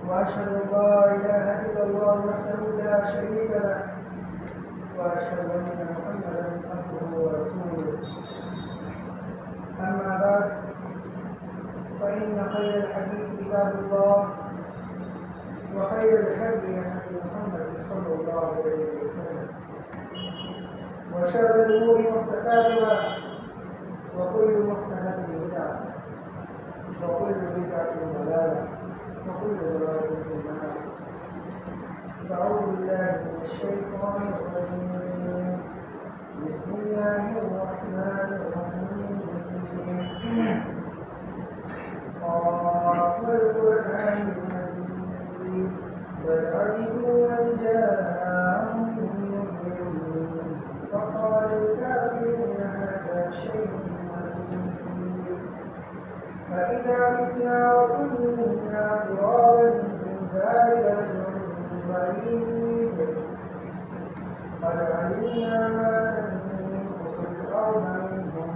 وأشهد أن لا إله إلا الله وحده لا شريك له وأشهد أن محمدا عبده ورسوله. أما بعد، فإن خير الحديث كتاب الله وخير الهدي هدي محمد صلى الله عليه وسلم وشر الأمور محدثاتها وكل محدثة بدعة وكل بدعة ضلالة وكل ضلالة في النار. فأعوذ بالله من الشيطان الرجيم. بسم الله الرحمن الرحيم. والقرآن المجيد بل عجبوا أن جاءهم منذر فقال الكافرون هذا شيء عجيب فإذا متنا وكنا ترابا ذلك رجل بعيد قد علمنا ما تنقص الأرض منهم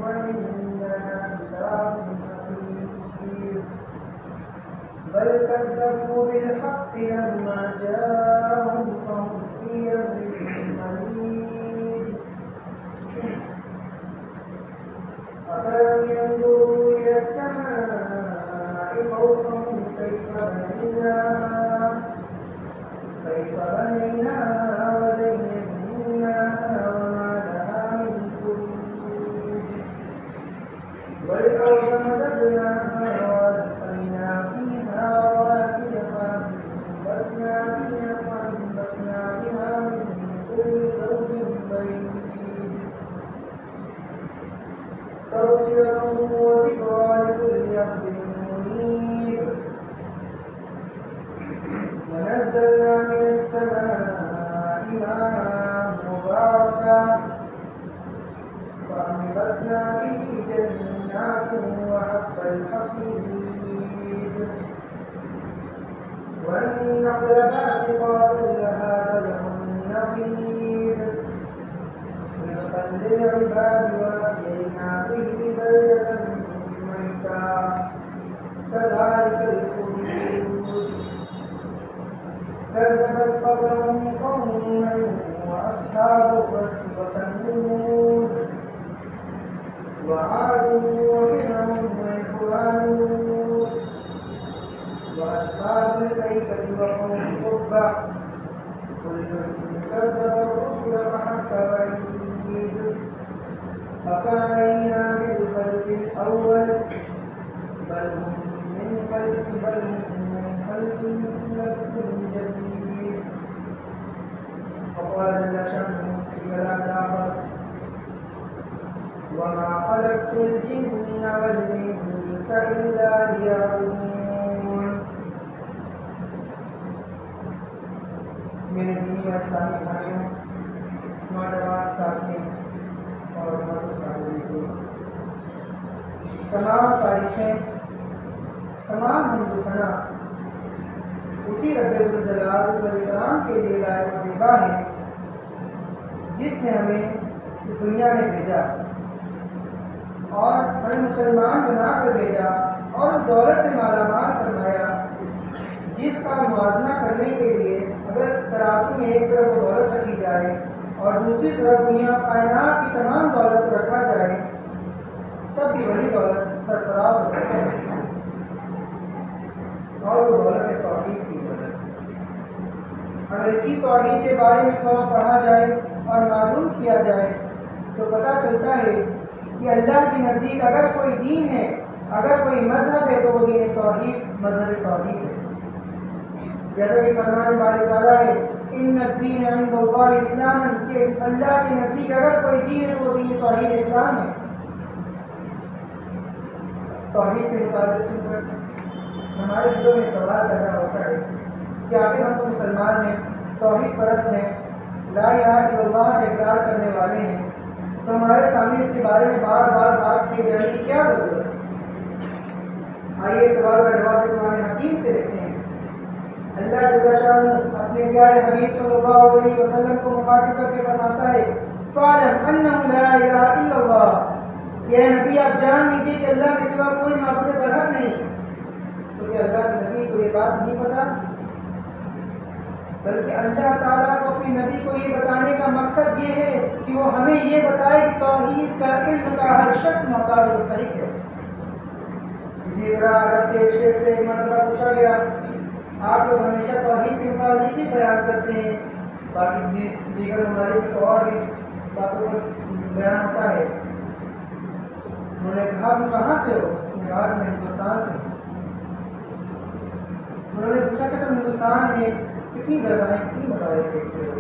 وإننا كتاب حفيظ بل كذبوا بالحق لما جاءهم فهم في أمر مريج أفلم ينظروا إلى السماء فوقهم كيف بنيناها وزيناها وما لها من فروج والأرض مددناها وألقينا فيها رواسي فأنبتنا بها من كل فأخذنا به جنات وحب الحصيد والنخل باسقات لها طلع نضيد رزقا للعباد وأحيينا به بلدة ميتا كذلك الخلود كذبت قبلهم قوم نوح وأصحاب الرس وثمود وعاد وفرعون وإخوان لوط وأصحاب الأيكة وقوم تبع كل كذب الرسل فحق وعيد أفعينا بالخلق الأول بل هم من خلق نفس جديد. وقال جل شأنه في كلام آخر وما خلقت الجن والإنس إلا ليعبدون. میرے دینی اور اسلامی بھائیوں، نوجوان ساتھیوں اور تمام تاریخیں، تمام حمد و ثنا اسی رب ذوالجلال والاکرام کے لیے لائق و زیبا ہے جس نے ہمیں اس دنیا میں بھیجا اور ہمیں مسلمان بنا کر بھیجا اور اس دولت سے مالا مال فرمایا جس کا موازنہ کرنے کے لیے اگر ترازو میں ایک طرف وہ دولت رکھی جائے اور دوسری طرف دنیا کائنات کی تمام دولت کو رکھا جائے تب بھی وہی دولت سرفراز ہوتی ہے اور وہ دولت ہے توحید کی دولت. اگر اسی توحید کے بارے میں تھوڑا پڑھا جائے اور معلوم کیا جائے تو پتہ چلتا ہے کہ اللہ کے نزدیک اگر کوئی دین ہے، اگر کوئی مذہب ہے تو وہ دین توحید، مذہب توحید ہے. جیسا کہ فرمان باری تعالیٰ ہے ان الدین عند اللہ اسلام، کہ اللہ کے نزدیک اگر کوئی دین ہے تو وہ دین توحید اسلام ہے. توحید کے متعلق سن کر ہمارے دلوں میں سوال پیدا ہوتا ہے کہ آخر ہم تو مسلمان ہیں، توحید پرست ہیں، لا الہ الا اللہ کا اقرار کرنے والے ہیں، تو ہمارے سامنے اس کے بارے میں بار بار بات کی جانے کی کیا ضرورت ہے؟ آئیے اس سوال کا جواب قرآن حکیم سے دیکھتے ہیں. اللہ جل شانہ اپنے پیارے حبیب صلی اللہ علیہ وسلم کو مخاطب کر کے فرماتا ہے فَاعْلَمْ أَنَّهُ لَا إِلَٰهَ إِلَّا اللَّهُ، کہ اے نبی آپ جان لیجیے کہ اللہ کے سوا کوئی معبود برحق نہیں. تو کہ اللہ کے نبی کو یہ بات نہیں پتا، بلکہ اللہ تعالیٰ کو اپنے نبی کو یہ بتانے کا مقصد یہ ہے کہ وہ ہمیں یہ بتائے کہ توحید کا علم کا ہر شخص محتاج و مستحق ہے. اسی طرح عرب کے ایک شیخ سے ایک مرتبہ پوچھا گیا آپ لوگ ہمیشہ توحید کے متعلق ہی بیان کرتے ہیں، باقی دیگر ممالک تو اور بھی باتوں پر بیان ہوتا ہے. انہوں نے کہا تم کہاں سے ہو؟ اس نے کہا میں ہندوستان سے ہوں. انہوں نے پوچھا تم ہندوستان میں کتنی جگہیں کتنی مطالعے دیکھتے ہو؟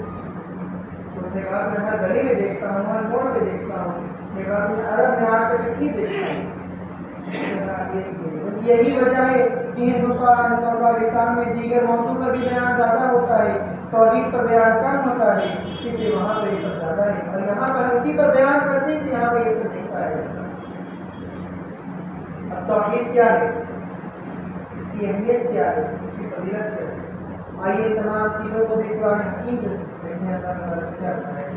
اس نے کہا میں ہر گلی میں دیکھتا ہوں، ہر موڑ پہ دیکھتا ہوں. میں کہا تم عرب میں آج تک کتنی دیکھتا ہوں؟ یہی وجہ ہے کہ ہندوستان اور پاکستان میں دیگر موضوع پر بھی بیان زیادہ ہوتا ہے، توحید پر بیان کم ہوتا ہے، اس لیے وہاں پر یہ سب زیادہ ہے، اور یہاں پر اسی پر بیان کرتے ہیں کہ یہاں پر یہ سب نہیں پایا جاتا. اب توحید کیا ہے، اس کی اہمیت کیا ہے، اس کی فضیلت کیا ہے؟ آئیے تمام چیزوں کو بھی قرآن حکیم سے دیکھنے اللہ تعالیٰ نے کیا بتایا.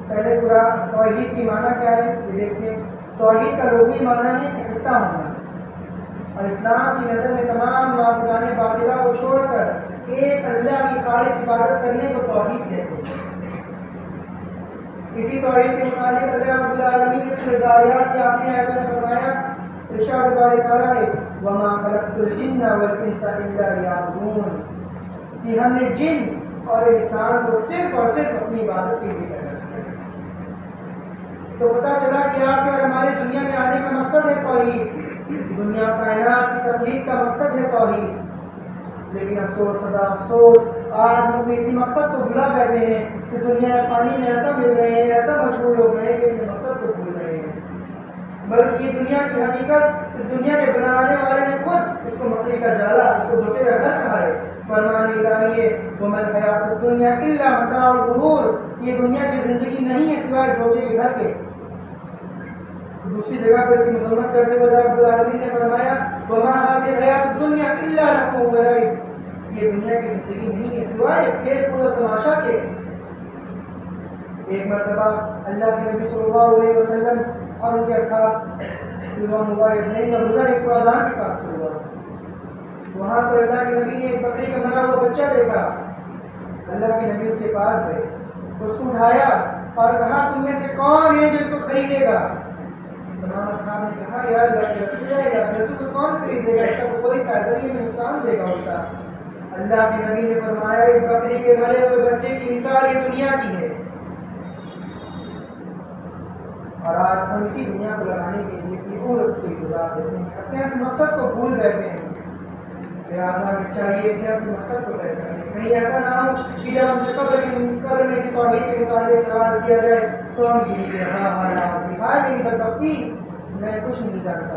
پہلے قرآن توحید کی معنی کیا ہے یہ دیکھیں. توحید کا لغوی معنی ہے اکٹھا ہونا، اور اسلام کی نظر میں تمام معبودان باطلہ کو چھوڑ کر ایک اللہ کی خالص عبادت کرنے کو توحید کہتے ہیں. اسی توحید کے متعلق اللہ رب العالمین نے سورہ ذاریات کی آخری آیتوں میں فرمایا ارشاد باری تعالیٰ ہے وَمَا خَلَقْتُ الْجِنَّ وَالْإِنسَ إِلَّا لِيَعْبُدُونِ، کہ ہم نے جن اور انسان کو صرف اور صرف اپنی عبادت کے لیے پیدا کیا. تو پتہ چلا کہ آپ کے اور ہمارے دنیا میں آنے کا مقصد ہے توحید، دنیا کائنات کی تخلیق کا مقصد ہے توحید. لیکن افسوس صدا افسوس آج ہم اسی مقصد کو بھلا بیٹھے ہیں کہ دنیا پانی میں ایسا مل رہے ہیں، ایسا مشغول ہو گئے ہیں کہ اپنے مقصد کو بھول رہے ہیں. بلکہ یہ دنیا کی حقیقت اس دنیا کے بنانے والے نے خود اس کو مکڑی کا جالا، اس کو دھوکے کا گھر کہا ہے. فرمان الہی ہے وَمَا الْحَيَاةُ الدُّنْيَا إِلَّا مَتَاعُ الْغُرُورِ، یہ دنیا کی زندگی نہیں ہے سوائے دھوکے کے گھر کے. دوسری جگہ پر اس کی مذمت کرتے ہوئے رب العالمین نے فرمایا وَمَا هَٰذِهِ الْحَيَاةُ الدُّنْيَا إِلَّا لَهْوٌ وَلَعِبٌ، یہ دنیا کی زندگی نہیں ہے سوائے کھیل کود اور تماشا کے۔ ایک مرتبہ اللہ کے نبی صلی اللہ علیہ وسلم اور ان کے اصحاب کا گزر ایک قرآن کے پاس سے ہوا، وہاں پر اللہ کے نبی نے ایک بکری کا مرا ہوا بچہ دیکھا۔ اللہ کے نبی اس کے پاس گئے، اس کو اٹھایا اور کہا تم میں سے کون ہے جو اس کو خریدے گا؟ تمام اصحاب نے کہا یا اللہ کے رسول ہے، یا رسول تو کون خریدے گا، اس کا کوئی فائدہ نہیں، میں نقصان دے گا اس کا۔ اللہ کے نبی نے فرمایا اس بکری کے مرے ہوئے بچے کی مثال یہ دنیا کی ہے، اور آج ہم اسی دنیا کو لگانے کے لیے اپنی عمر کو گزار دیتے ہیں، اپنے اس مقصد کو بھول بیٹھتے ہیں۔ لہٰذا ہمیں چاہیے کہ اپنے مقصد کو پہچانیں، کہیں ایسا نہ ہو کہ جب ہم سے قبر میں سے توحید کے متعلق سوال کیا جائے تو ہم یہ کہ ہاں میری بدبختی، میں کچھ نہیں جانتا۔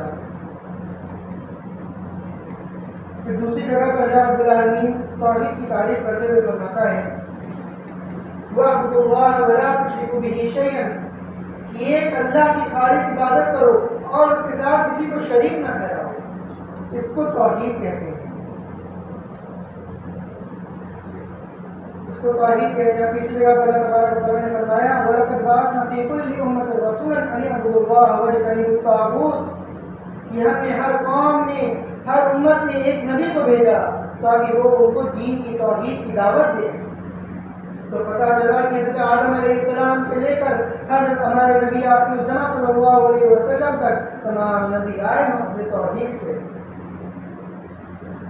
پھر دوسری جگہ پر اللہ رب العالمین توحید کی تعریف کرتے ہوئے فرماتا ہے وَاعْبُدُوا اللَّهَ وَلَا تُشْرِكُوا بِهِ شَيْئًا، ایک اللہ کی خالص عبادت کرو اور اس کے ساتھ کسی کو شریک نہ ٹھہراؤ، اس کو توحید کہتے ہیں، اس کو توحید کہتے ہیں۔ تیسری جگہ پر اللہ تبارک و تعالیٰ نے فرمایا وَلَقَدْ بَعَثْنَا فِي كُلِّ أُمَّةٍ رَسُولًا أَنِ اعْبُدُوا اللَّهَ وَاجْتَنِبُوا الطَّاغُوتَ، کہ ہم نے ہر قوم میں ہر امت میں ایک نبی کو بھیجا تاکہ وہ ان کو دین کی توحید کی دعوت دے۔ تو پتہ چلا کہ حضرت آدم علیہ السلام سے لے کر حضرت ہمارے نبی آخر الزمان صلی اللہ علیہ وسلم تک تمام نبی آئے مقصد توحید سے۔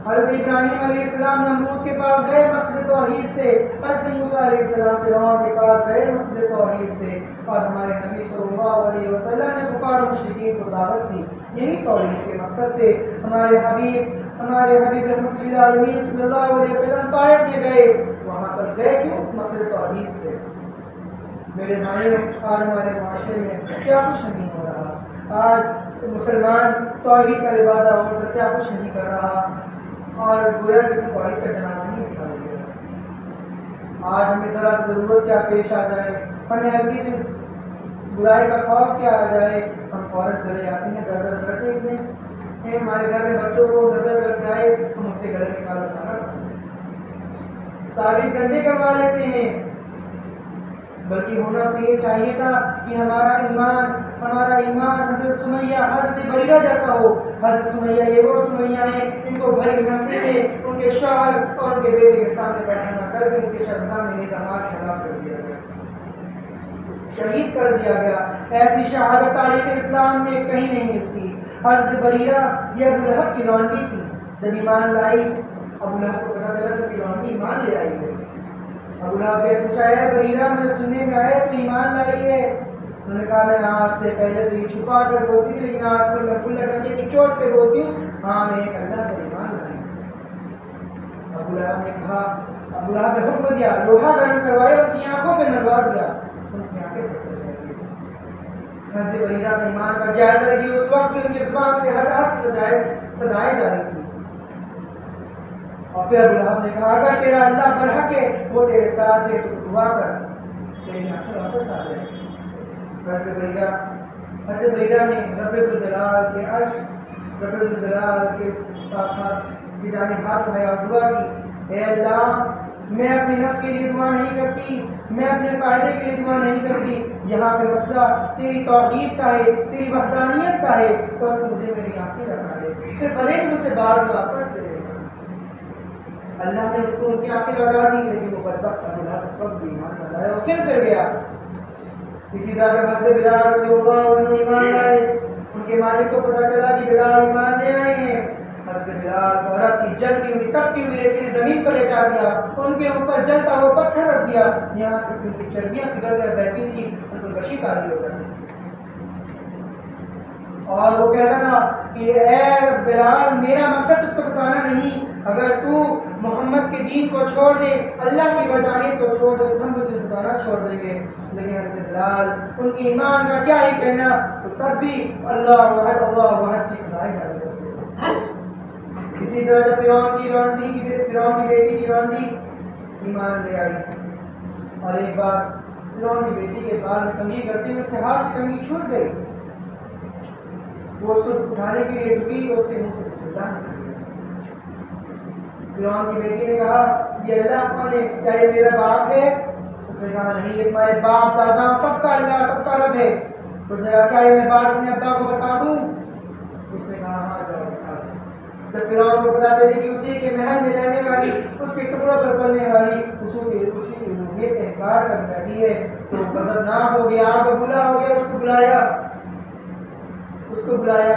حضرت ابراہیم علیہ السلام نمرود کے پاس گئے مقصد توحید سے، حضرت موسیٰ علیہ السلام فرعون کے پاس گئے مقصد توحید سے، اور ہمارے نبی صلی اللہ علیہ وسلم نے کفار و مشرکین کو دعوت دی یہی توحید کے مقصد سے۔ ہمارے حبیب رحمۃ اللہ علیہ صلی اللہ علیہ وسلم طائف میں گئے، وہاں پر گئے کیوں؟ مقصد توحید سے۔ میرے بھائیوں، آج ہمارے معاشرے میں کیا کچھ نہیں ہو رہا، آج مسلمان توحید کا لبادہ ہو کر کیا کچھ نہیں کر رہا، اور گویا کہ توحید کا جنازہ نہیں نکال دیا۔ آج ہمیں ذرا ضرورت کیا پیش آ جائے، ہمیں ہلکی سی برائی کا خوف کیا آ جائے، ہم فوراً چلے جاتے ہیں در در سر دیکھنے، ہمارے گھر میں بچوں کو نظر لگ جائے ہم اس کے گھر میں کالا کھانا تعویذ گندے کروا لیتے ہیں۔ بلکہ ہونا تو یہ چاہیے تھا کہ ہمارا ایمان حضرت سمیہ حضرت بریرہ جیسا ہو۔ حضرت سمیہ یہ وہ سمیہ ہیں ان کو بھری نفسی میں ان کے شوہر اور ان کے بیٹے کے سامنے بیٹھا نہ کر کے ان کے شرمگاہ میں نیزہ مار کے ہلاک کر دیا گیا، شہید کر دیا گیا۔ ایسی شہادت تاریخ اسلام میں کہیں نہیں ملتی۔ حضرت بریرہ یہ ابو لہب کی لونڈی تھی، جب ایمان لائی ابو لہب کو پتہ چلا کہ لونڈی ایمان لے آئی ہے۔ ابو لہب نے پوچھا ہے بریرہ مجھے سننے میں آیا تو ایمان لائی ہے؟ انہوں نے کہا میں آج سے پہلے تو یہ چھپا کر بولتی تھی لیکن آج کل میں کھلے ڈنڈے کی چوٹ پہ بولتی ہوں، ہاں میں ایک اللہ پر ایمان لائی۔ ابو لہب نے کہا، ابو لہب نے حکم دیا لوہا گرم کروایا ان کی آنکھوں پہ مروا دیا، ان کی آنکھیں پھٹ گئی۔ حضرت بریرہ نے ایمان کا جائزہ لگی، اس وقت ان کی زبان سے ہر حق صدائیں جاری تھی۔ اور پھر ابو لہب نے کہا اگر تیرا اللہ برحق ہے وہ تیرے ساتھ ہے تو دعا کر تیری آنکھیں واپس آ جائے۔ حضرت بریرہ نے رب ذوالجلال کے عرش رب ذوالجلال کے پاس کی جانب ہاتھ اٹھایا اور دعا کی، اے اللہ میں اپنے نفس کے لیے دعا نہیں کرتی، میں اپنے فائدے کے لیے دعا نہیں کرتی، یہاں پہ مسئلہ تیری توحید کا ہے، تیری وحدانیت کا ہے، بس مجھے میری آنکھیں لگا دے، پھر بھلے مجھ سے بار واپس دے۔ اللہ نے ان کو ان کی آنکھیں لگا دی لیکن وہ بدبخت ابو لہب اس وقت بھی ایمان نہ لایا، وہ پھر گیا۔ اسی طرح جب حضرت بلال رضی اللہ عنہ ایمان لائے، ان کے مالک کو پتہ چلا کہ بلال ایمان لے آئے ہیں، حضرت بلال کو عرب کی جلتی ہوئی تپتی ہوئی ریتیلی زمین پر لٹا دیا، ان کے اوپر جلتا ہوا پتھر رکھ دیا، یہاں تک ان کی چربیاں پگھل کر بہتی تھی، ان کو کشی تاری ہو گئی۔ اور وہ کہتا تھا کہ اے بلال میرا مقصد تجھ کو ستانا نہیں، اگر تو محمد کے دین کو چھوڑ دے، اللہ کی وحدانیت کو چھوڑ دے تو ہم تجھے ستانا چھوڑ دیں گے۔ لیکن حضرت بلال ان کے ایمان کا کیا ہی کہنا، تو تب بھی اللہ وحد کی صدائیں جاری کرتے تھے۔ اسی طرح جب فرعون کی بیٹی کی لونڈی ایمان لے آئی، اور ایک بار فرعون کی بیٹی کے بال میں کنگھی کرتے ہوئے اس کے ہاتھ سے کنگھی چھوٹ گئی، وہ اس کو اٹھانے کے لیے جھکی تو اس کے منہ سے بسم اللہ نکل گیا۔ فرعون کی بیٹی نے کہا یہ اللہ کون ہے؟ کیا یہ میرا باپ ہے؟ اس نے کہا نہیں، یہ تمہارے باپ دادا سب کا اللہ، سب کا رب ہے۔ اس نے کہا کیا یہ میں بات اپنے ابا کو بتا دوں؟ اس نے کہا ہاں جاؤ بتا دو۔ تو فرعون کو پتا چلی کہ اسی کے محل میں رہنے والی، اس کے ٹکڑوں پر پلنے والی اسی کی الوہیت کا انکار کر بیٹھی ہے، تو غضبناک ہو گیا، آپ بولا ہو گیا، اس کو بلایا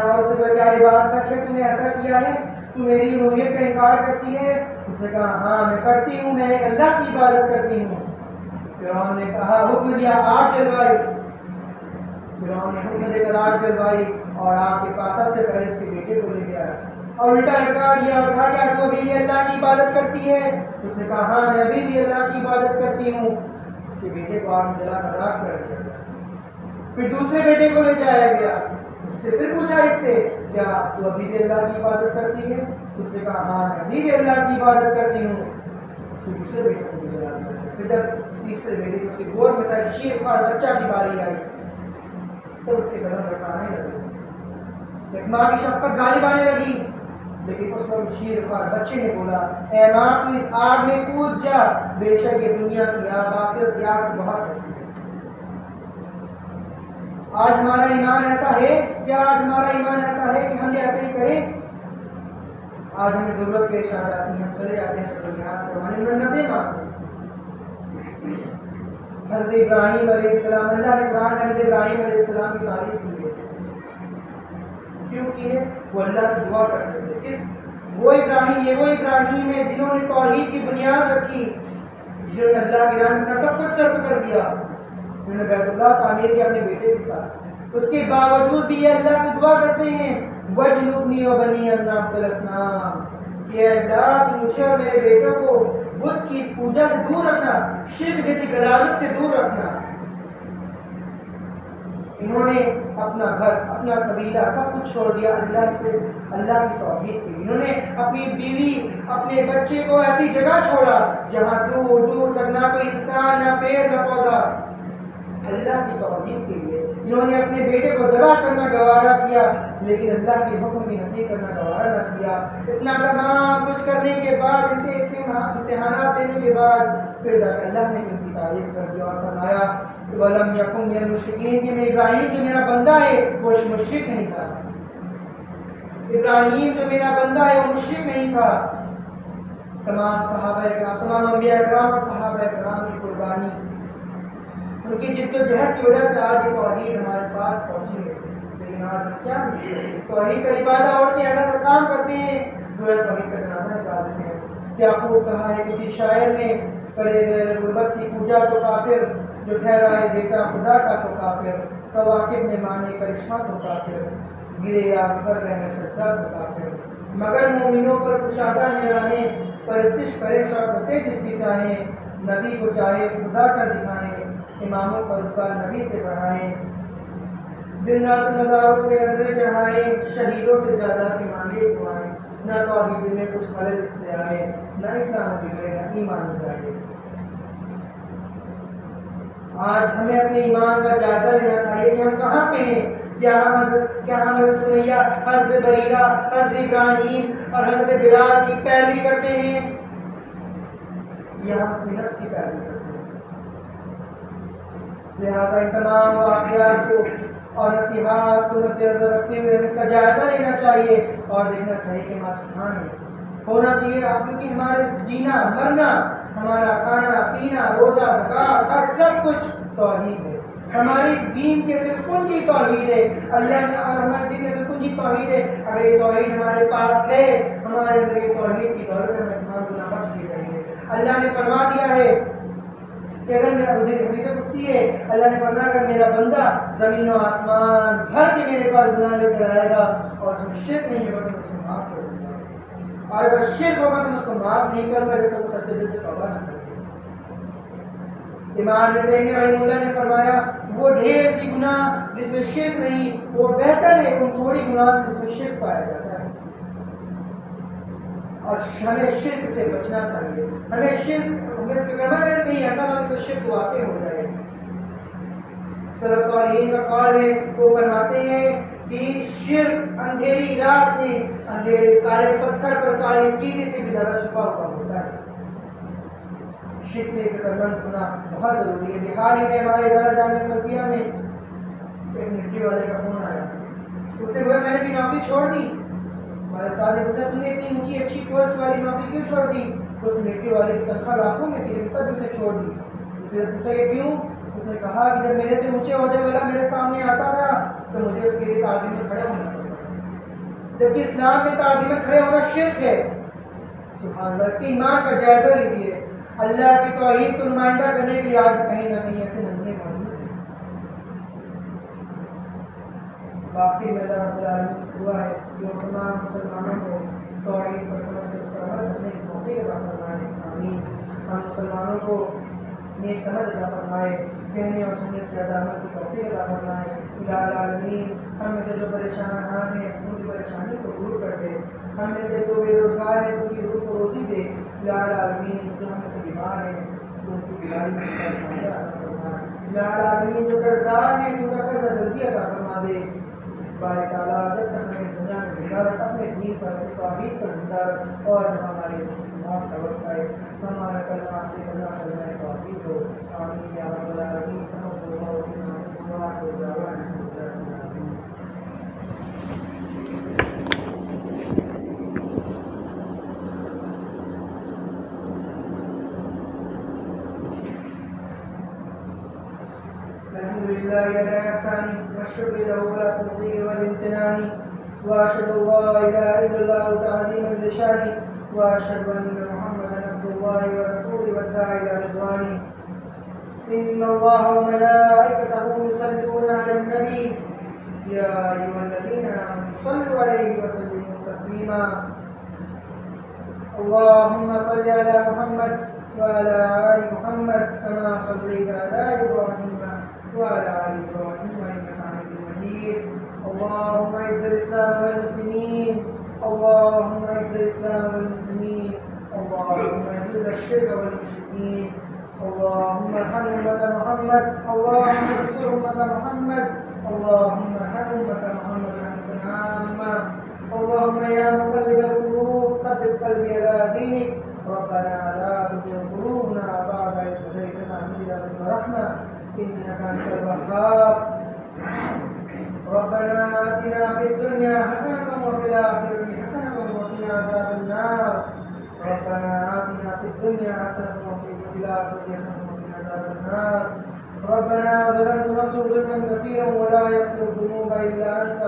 اور اس نے کہا کیا یہ بات سچ ہے؟ تم نے ایسا کیا ہے؟ تو میری الوہیت کا انکار کرتی ہے؟ اس نے کہا ہاں میں کرتی ہوں، میں ایک اللہ کی عبادت کرتی ہوں۔ فرعون نے کہا حکم دیا، آگ جلوائی۔ فرعون نے حکم دے کر آگ جلوائی اور آگ کے پاس سب سے پہلے اس کے بیٹے کو لے گیا اور الٹا لٹکا دیا اور کہا کیا تو ابھی بھی اللہ کی عبادت کرتی ہے؟ اس نے کہا ہاں میں ابھی بھی اللہ کی عبادت کرتی ہوں۔ اس کے بیٹے کو آگ میں جلا کر راکھ کر دیا گیا۔ پھر دوسرے بیٹے کو لے جایا گیا، اس سے پھر پوچھا اس سے کیا تو ابھی بھی اللہ کی عبادت کرتی ہے؟ اس نے کہا ہاں میں ابھی بھی اللہ کی عبادت کرتی ہوں۔ اس کے دوسرے بیٹے کو بھی جلا دیا۔ پھر جب تیسرے بیٹے اس کے گود میں تھا شیر خوار بچہ کی باری آئی تو اس کے قدم رکھانے لگے، ایک ماں کی شفقت غالب آنے لگی، لیکن اس پر شیر خوار بچے نے بولا اے ماں تو اس آگ میں کود جا، بے شک یہ دنیا کی آگ آخرت کی آگ سے بہت ہے۔ آج ہمارا ایمان ایسا ہے، کیا آج ہمارا ایمان ایسا ہے کہ ہم ایسے ہی کریں؟ آج ہمیں ضرورت پیش آ جاتی ہے، ہم چلے جاتے ہیں تو نیاز کروانے منتیں مانگتے ہیں۔ حضرت ابراہیم علیہ السلام، اللہ نے قرآن میں حضرت ابراہیم علیہ السلام کی تعریف کی ہے، کیونکہ وہ اللہ سے دعا کرتے تھے۔ وہ ابراہیم، یہ وہ ابراہیم ہے جنہوں نے توحید کی بنیاد رکھی، جنہوں نے اللہ کی راہ میں سب کچھ صرف کر دیا، انہوں نے بیت اللہ تعمیر کیا اپنے بیٹے کے ساتھ۔ اس کے باوجود بھی یہ اللہ سے دعا کرتے ہیں وَجْنُبْنِي وَبَنِيَّ أَن نَعْبُدَ الْأَصْنَامَ، کہ اللہ تو مجھے اور میرے بیٹوں کو بت کی پوجا سے دور رکھنا، شرک جیسی غلاظت سے دور رکھنا۔ انہوں نے اپنا گھر، اپنا قبیلہ سب کچھ چھوڑ دیا اللہ سے، اللہ کی توحید کے لیے۔ انہوں نے اپنی بیوی، اپنے بچے کو ایسی جگہ چھوڑا جہاں دور دور تک نہ کوئی انسان، نہ پیڑ، نہ پودا، اللہ کی توحید کے لیے۔ انہوں نے اپنے بیٹے کو ذبح کرنا گوارا کیا، لیکن اللہ کے حکم کی نفی کرنا گوارا نہ کیا۔ اتنا تمام کچھ کرنے کے بعد، امتحانات دینے کے بعد، پھر جا کر اللہ نے ان کی تعریف کر دی اور فرمایا وَلَمْ يَكُنْ مِنَ الْمُشْرِكِينَ کہ میں ابراہیم جو میرا بندہ ہے وہ مشرک نہیں تھا۔ ابراہیم جو میرا بندہ ہے وہ مشرک نہیں تھا۔ تمام صحابہ کرام، تمام انبیاء کرام اور صحابہ کرام کی قربانی، ان کی جد و جہد کی وجہ سے آج یہ توحید ہمارے پاس پہنچی ہے۔ لیکن آج ہم کیا اس توحید کا لبادہ اوڑھ کے ایسا کام کرتے ہیں جو توحید کا جنازہ نکالتے ہیں۔ کیا خوب کہا ہے کسی شاعر نے، کرے غربت کی پوجا تو کافر، جو ٹھہرائے بیٹا خدا کا تو کافر، کواکب میں مانے کرشمہ تو کافر، گرے آگ پر رہے سجدہ تو کافر، مگر مومنوں پر کشادہ ہے راہیں، پرستش کرے شوق سے جس کی چاہیں، نبی کو چاہے خدا کر دکھائیں، اماموں پر رتبہ نبی سے بڑھائیں، دن رات مزاروں پہ نظریں چڑھائیں، شہیدوں سے زیادہ کے مانگے دعائیں، نہ تو ابھی دل میں کچھ خلل اس سے آئے، نہ اسلام بگڑے نہ ایمان جائے۔ آج ہمیں اپنے ایمان کا جائزہ لینا چاہیے کہ ہم کہاں پہ ہیں۔ کیا ہم حضرت سمیہ، حضرت بریرہ، حضرت ابراہیم اور حضرت بلال کی پیروی کرتے ہیں یا ہم اپنی نفس کی پیروی کرتے ہیں؟ لہٰذا ان تمام واقعات کو اور نصیحات کو مد نظر رکھتے ہوئے ہمیں اس کا جائزہ لینا چاہیے اور دیکھنا چاہیے کہ ہمارا سبحان ہونا چاہیے، کیونکہ ہمارے جینا مرنا، ہمارا کھانا پینا، روزہ زکات، ہر سب کچھ توحید ہے۔ ہماری دین کے صرف کنجی توحید ہے، اللہ نے اور ہمارے دین کے صرف کنجی توحید ہے۔ اگر یہ توحید ہمارے پاس ہے، ہمارے اندر یہ توحید کی دولت ہمیں تمام گناہ بخش دی جائے گی۔ اللہ نے فرما دیا ہے کہ اگر میرا حدیث قدسی ہے، اللہ نے فرمایا اگر میرا بندہ زمین و آسمان بھر کے میرے پاس گناہ لے کر آئے گا اور اس میں شرک نہیں ہوگا تو میں اس کو معاف کر دوں گا، اور اگر شرک ہوگا تو میں اس کو معاف نہیں کروں گا جب تک وہ سچے دل سے توبہ نہ کرے۔ امام ابن تیمیہ رحمہ اللہ نے فرمایا وہ ڈھیر سی گناہ جس میں شرک نہیں وہ بہتر ہے ان تھوڑی گناہ سے جس میں شرک پایا جاتا ہے، اور ہمیں شرک سے بچنا چاہیے۔ ہمیں فکر مند ہے کہیں ایسا نہ کہ تو شرک واقع ہو جائے۔ سلف صالحین کا قول ہے، وہ فرماتے ہیں کہ شرک اندھیری رات میں اندھیرے کالے پتھر پر کالے چینٹی سے بھی زیادہ چھپا ہوا ہوتا ہے۔ شرک سے فکر مند ہونا بہت ضروری ہے۔ حال ہی میں ہمارے ادارہ جامعہ صوفیہ میں ایک ملٹری والے کا فون آیا، اس نے بولا میں نے بھی نوکری چھوڑ دی۔ ہمارے استاد نے پوچھا تم نے اتنی اونچی اچھی پوسٹ والی نوکری کیوں چھوڑ دی؟ اس ملٹری والے کی تنخواہ لاکھوں میں تھی لیکن تب اس نے چھوڑ دی۔ اس نے پوچھا یہ کیوں؟ اس نے کہا کہ جب میرے سے اونچے عہدے والا میرے سامنے آتا تھا تو مجھے اس کے لیے تعظیم میں کھڑے ہونا پڑتا، جبکہ اسلام میں تعظیم میں کھڑے ہونا شرک ہے۔ سبحان اللہ، اس کے ایمان کا جائزہ لیجیے۔ اللہ کی توحید کو نمائندہ کرنے کے لیے آج کہیں نہ کہیں ایسے نمونے موجود ہیں۔ باقی میں اللہ رب العالمین سے دعا ہے کہ وہ تمام مسلمانوں کو توحید پر سمجھ کر اس پر عمل کرنے کی توفیق عطا فرمائے، آمین۔ ہم مسلمانوں کو نیک سمجھ عطا فرمائے، کہنے اور سننے سے زیادہ عمل کی توفیق عطا فرمائے۔ الہ العالمین ہم میں سے جو پریشان ہیں ان کی پریشانی کو دور کر دے، ہم میں سے جو بے روزگار ہیں ان کی روح کو روزی دے۔ الہ العالمین جو ہم میں سے بیمار ہیں ان کی بیماری میں شفا عطا فرما۔ الہ العالمین جو قرضدار ہیں ان کا قرض جلدی عطا فرما دے۔ بارے تعالیٰ جب تک ہمیں دنیا میں زندہ رکھ، اپنے دین پر اپنی توحید پر زندہ رکھ، اور جب ہماری موت کا وقت آئے ہمارا کلمہ آخری کلمہ کلمہ توحید ہو، آمین یا رب العالمین۔ الحمد لله على إحسانه والشكر له على التوفيق والامتنان، وأشهد أن لا إله إلا الله تعظيما لشانه، وأشهد أن محمدا عبد الله ورسوله والداعي إلى رضوانه. إن الله وملائكته يصلون على النبي يا أيها الذين آمنوا صلوا عليه وسلموا تسليما. اللهم صل على محمد وعلى آل محمد كما صليت على إبراهيم وعلى آل إبراهيم إنك حميد مجيد. اللهم أعز الإسلام والمسلمين، اللهم أعز الإسلام والمسلمين، اللهم أذل الشرك والمشركين، اللهم ارحم أمة محمد، اللهم انصر أمة محمد، اللهم ارحم أمة محمد رحمة عامة. اللهم يا مقلب القلوب ثبت قلبي على دينك. ربنا لا تزغ قلوبنا بعد إذ هديتنا وهب لنا من لدنك رحمة إنك أنت الوهاب. ربنا آتنا في الدنيا حسنة وفي الآخرة حسنة وقنا عذاب النار. ربنا آتنا في الدنيا حسنة وفي الآخرة حسنة وقنا عذاب النار. ربنا ظلمنا نفسا ظلما كثيرا ولا يغفر الذنوب إلا أنت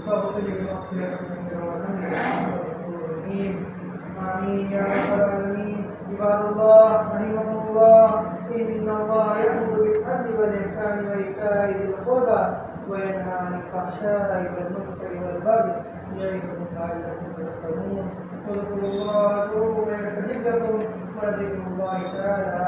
فاغفر لي مغفرة منك وارحمني إنك غفور رحيم. آمين يا رب العالمين. عباد الله رحمكم الله، إن الله يأمر بالعدل والإحسان وإيتاء ذي القربى وينهى عن الفحشاء والمنكر والبغي يعظكم لعلكم تذكرون. اذكروا الله واذكروه يستجب لكم ولذكر الله تعالى